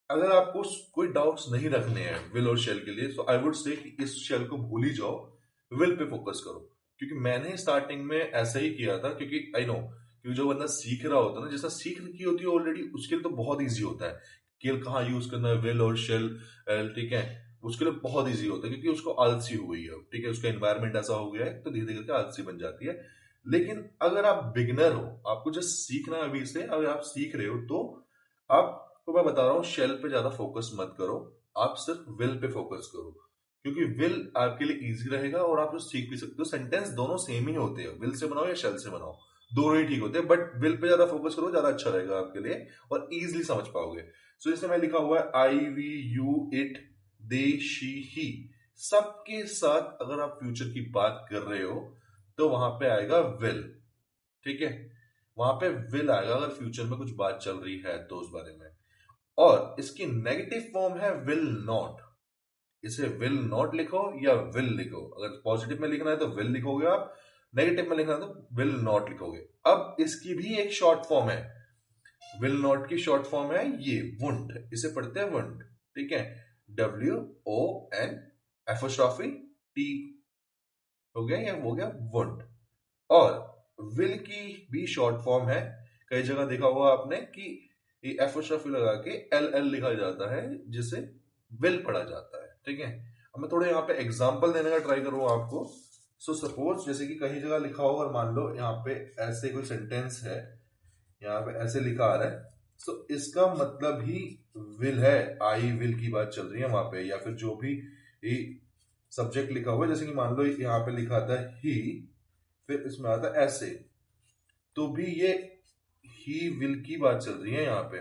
अगर आपको कोई डाउट्स नहीं रखने हैं विल और शेल के लिए, तो आई वुड से कि इस शेल को भूल ही जाओ, विल पे फोकस करो। क्योंकि मैंने स्टार्टिंग में ऐसा ही किया था, क्योंकि आई नो, क्योंकि जो बंदा सीख रहा होता है ना, जैसा सीख रखी होती है ऑलरेडी, उसके लिए तो बहुत ईजी होता है कि कहाँ यूज करना है विल और शेल। ठीक है, उसके लिए बहुत ईजी होता है क्योंकि उसको आलसी हो गई है, ठीक है, उसका एनवायरमेंट ऐसा हो गया है, तो धीरे धीरे करके आलसी बन जाती है। लेकिन अगर आप बिगनर हो, आपको जस्ट सीखना है अभी से, अगर आप सीख रहे हो, तो आपको मैं बता रहा हूँ शेल पे ज्यादा फोकस मत करो, आप सिर्फ विल पे फोकस करो। क्योंकि विल आपके लिए इजी रहेगा और आप जो सीख भी सकते हो। सेंटेंस दोनों सेम ही होते हैं, विल से बनाओ या शेल से बनाओ, दोनों ही ठीक होते हैं, बट विल पे ज्यादा फोकस करो, ज्यादा अच्छा रहेगा आपके लिए और इजीली समझ पाओगे। सो इसमें मैं लिखा हुआ है I, we, you, it, they, she, he. सबके साथ अगर आप फ्यूचर की बात कर रहे हो तो वहां पे आएगा विल। ठीक है, वहां पे विल आएगा अगर फ्यूचर में कुछ बात चल रही है तो उस बारे में। और इसकी नेगेटिव फॉर्म है विल नॉट। इसे विल नॉट लिखो या विल लिखो, अगर पॉजिटिव में लिखना है तो विल लिखोगे आप, नेगेटिव में लिखना है तो विल नॉट लिखोगे। अब इसकी भी एक शॉर्ट फॉर्म है, विल नॉट की शॉर्ट फॉर्म है ये वुंट, इसे पढ़ते हैं वुंट। ठीक है, WON एपोस्ट्रोफी टी, हो गया, या हो गया वुंट। और विल की भी शॉर्ट फॉर्म है, कई जगह देखा होगा आपने कि एपोस्ट्रोफी लगा के LL लिखा जाता है, जिसे विल पढ़ा जाता है। ठीक है, अब मैं थोड़े यहाँ पे एग्जांपल देने का ट्राई करूँ आपको। सो सपोज जैसे कि कहीं जगह लिखा हो, और मान लो यहाँ पे ऐसे कोई सेंटेंस है, यहाँ पे ऐसे लिखा आ रहा है, सो इसका मतलब ही विल है, आई विल की बात चल रही है वहां पे। या फिर जो भी सब्जेक्ट लिखा हुआ है, जैसे कि मान लो यहाँ पे लिखा आता है ही, फिर इसमें आता है ऐसे, तो भी ये ही विल की बात चल रही है यहाँ पे।